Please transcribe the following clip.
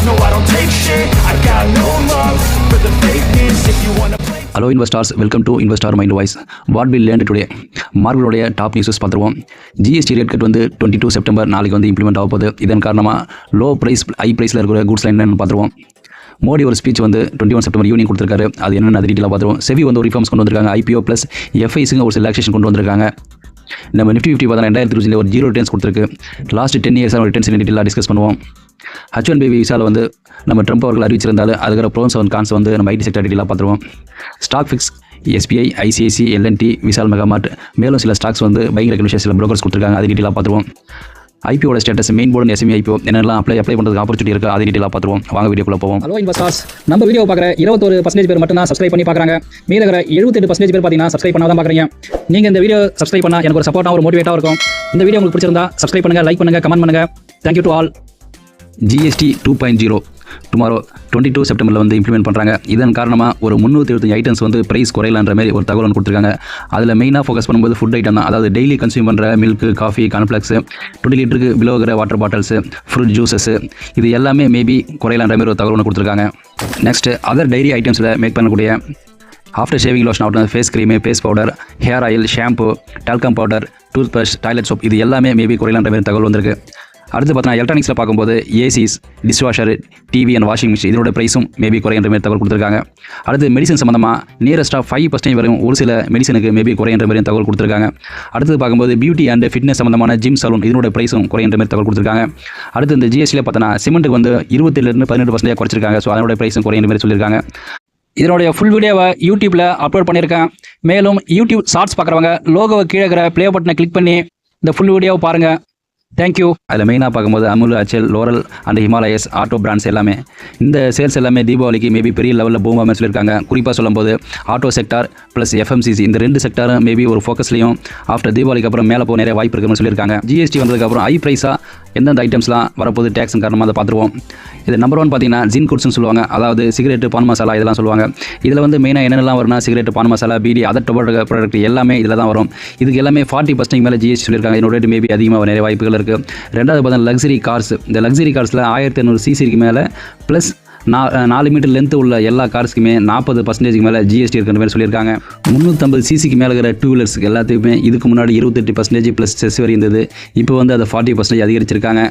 No, I don't take shit. I got no love for the fakeness. If you wanna play. Hello investors, welcome to Investor Mind Voice. What we learned today? மார்க்கெட்டோடைய top news பார்த்துருவோம். GST rate cut வந்து 22 September நாளைக்கு வந்து implement ஆக போகுது. இதன் காரணமாக low price high ப்ரைஸில் இருக்கிற கூட்ஸ் என்னென்னு பார்த்துருவோம். மோடி ஒரு ஸ்பீச் வந்து 21 செப்டம்பர் ஈவினிங் கொடுத்துருக்காரு. அது என்னென்ன டீட்டெயிலாக பார்த்துருவோம். செவி வந்து ஒரு ரிஃபார்ம்ஸ் கொண்டு வந்திருக்காங்க. IPO ப்ளஸ் FIஸுங்க ஒரு ரிலாக்ஸேஷன் கொண்டு வந்திருக்காங்க. நம்ம நிஃப்டி 50 பார்த்தா 2020 ஒரு 0 ரிட்டர்ன்ஸ் கொடுத்துருக்கு. லாஸ்ட் 10 இயர்ஸாக ஒரு ரிட்டர்ன்ஸ் டீட்டெயிலாக டிஸ்கஸ் பண்ணுவோம். H1B விசாவில் வந்து நம்ம ட்ரம்ப் அவர்கள் அறிவிச்சிருந்தாலும் அதுக்கிற ப்ரோன்ஸ் அண்ட் கான்ஸ் வந்து நம்ம ஐடி செக்டர் டீட்டெயிலாக பார்த்துருவோம். Stock picks SBI, ICICI, L&T, Vishal Mega Mart மேலும் சில ஸ்டாக்ஸ் வந்து பைக் ரெகுலேஷன் சில ப்ரோக்கர்ஸ் கொடுத்துருக்காங்க. அது டீட்டெயிலாக பார்த்துருவோம். IPO status main board SME IPO என்னெல்லாம் அப்ளை பண்ணுறதுக்கு ஆப்பர்ச்சுனிட்டி இருக்குது அது டீட்டெயிலாக பார்த்துருவோம். வாங்க வீடியோக்குள்ள போவோம். ஹலோ இன்வெஸ்டர்ஸ், நம்ம வீடியோ பார்க்குற 21% பேர் மட்டும் தான் சப்ஸ்கிரைப் பண்ணி பார்க்குறாங்க. மீத இருக்கிற 78% பேர் பார்த்தீங்கன்னா சப்ஸ்கிரைப் பண்ணாதான் பார்க்குறீங்க. நீங்கள் இந்த வீடியோ சப்ஸ்கிரைப் பண்ணால் எனக்கு ஒரு சப்போர்ட்டாக ஒரு மோட்டிவேட்டாக இருக்கும். இந்த வீடியோ உங்களுக்கு பிடிச்சிருந்தா சப்ஸ்கிரைப் பண்ணுங்கள், லைக் பண்ணுங்கள், கமெண்ட் பண்ணுங்கள். Thank you to all. GST 2.0 tomorrow 22 செப்டம்பரில் வந்து இம்ப்ளிமெண்ட் பண்ணுறாங்க. இதன் காரணமாக ஒரு 325 ஐட்டம்ஸ் வந்து ப்ரைஸ் குறையலான்ற மாதிரி ஒரு தகவல் கொடுத்துருக்காங்க. அதில் மெயினாக ஃபோக்கஸ் பண்ணும்போது ஃபுட் ஐட்டம் தான். அதாவது டெய்லி கன்சியூம் பண்ணுற மில்க், காஃபி, கார்ன்ஃப்ளெக்ஸு, 20 லிட்டருக்கு பிலோ இருக்கிற வாட்டர் பாட்டில்ஸு, ஃப்ரூட் ஜூஸஸ் இது எல்லாமே மேபி குறையலான்ற மாதிரி ஒரு தகவல் ஒன்று கொடுத்துருக்காங்க. நெக்ஸ்ட்டு அதர் டைரி ஐட்டம்ஸில் மேக் பண்ணக்கூடிய ஆஃப்டர் ஷேவிங் லோஷன் ஆகட்டும், face cream, face powder, hair oil, shampoo, talcum powder, tooth brush, toilet soap இது எல்லாமே மேபி குறையலான்ற மாதிரி தகவல் வந்திருக்கு. அடுத்து பார்த்தீங்கன்னா எலக்ட்ரானிக்ஸில் பார்க்கும்போது ACs, dishwasher, TV and washing machine இதோட ப்ரைஸும் மேபி குறையின்ற மாதிரி தகவல் கொடுத்துருக்காங்க. அடுத்து மெடிசன் சம்மந்தமாக நியரஸ்ட்டாக 5% வரையும் ஒரு சில மெடிசனுக்கு மேபி குறையின்ற மாதிரி தகவல் கொடுத்துருக்காங்க. அடுத்து பார்க்கும்போது பியூட்டி அண்ட் ஃபிட்னஸ் சம்மந்தமான ஜிம் சலூன் இதனோட ப்ரைஸும் குறையின்ற மாதிரி தகவல் கொடுத்துருக்காங்க. அடுத்து இந்த GSTயில் பார்த்தோன்னா சிமெண்ட்டுக்கு வந்து 27% குறைச்சிருக்காங்க. ஸோ அதனோட ப்ரைஸும் குறையின்ற மாதிரி சொல்லியிருக்காங்க. இதனுடைய ஃபுல் வீடியோவை யூடியூப்பில் அப்லோட் பண்ணியிருக்கேன். மேலும் யூடியூப் ஷார்ட்ஸ் பார்க்குறவங்க லோகோவை கீழே இருக்கிற ப்ளே பட்டனை கிளிக் பண்ணி இந்த ஃபுல் வீடியோவை பாருங்கள். தேங்க்யூ. அதில் மெயினாக பார்க்கும்போது Amul, HL, லோரல் and Himalayas auto brands எல்லாமே இந்த சேல்ஸ் எல்லாமே தீபாவளிக்கு மேபி பெரிய லெவலில் பூமாமே சொல்லியிருக்காங்க. குறிப்பாக சொல்லும்போது ஆட்டோ செக்டார் ப்ளஸ் FMCG இந்த 2 செக்டாரும் மேபி ஒரு ஃபோக்கஸ்லையும் ஆஃப்டர் தீபாவளிக்கு அப்புறம் மேலே போக நிறைய வாய்ப்பு இருக்குன்னு சொல்லியிருக்காங்க. GST வந்ததுக்கப்புறம் ஹை ப்ரைஸாக எந்தெந்த ஐட்டம்ஸ்லாம் வரப்போது டேக்ஸின் காரணமாக அதை பார்த்துருவோம். இது நம்பர் 1 பார்த்தீங்கன்னா ஜின் குட்ஸ்னு சொல்லுவாங்க. அதாவது சிகரெட்டு, பான் மசாலா இதெல்லாம் சொல்லுவாங்க. இதில் வந்து மெயினாக என்னென்னலாம் வரும்னா cigarette, pan masala, beedi, other tobacco product எல்லாமே இதில் தான் வரும். இதுக்கு எல்லாமே 40% மேலே GST சொல்லியிருக்காங்க. இதனோட ரேட் மேபி அதிகமாக நிறைய வாய்ப்புகள் இருக்குது. ரெண்டாவது பார்த்தீங்கன்னா லக்ஸரி கார்ஸ். இந்த லக்ஸரி கார்ஸில் 1500 cc மேலே ப்ளஸ் 4 மீட்டர் லென்த்து உள்ள எல்லா கார்ஸுக்குமே 40% மேலே GST இருக்கிற மாதிரி சொல்லியிருக்காங்க. 350 cc மேலே இருக்கிற 2 வீலர்ஸுக்கு எல்லாத்துக்குமே இதுக்கு முன்னாடி 28% ப்ளஸ் செஸ் வரி இருந்தது. இப்போ வந்து அதை 40% அதிகரிச்சிருக்காங்க.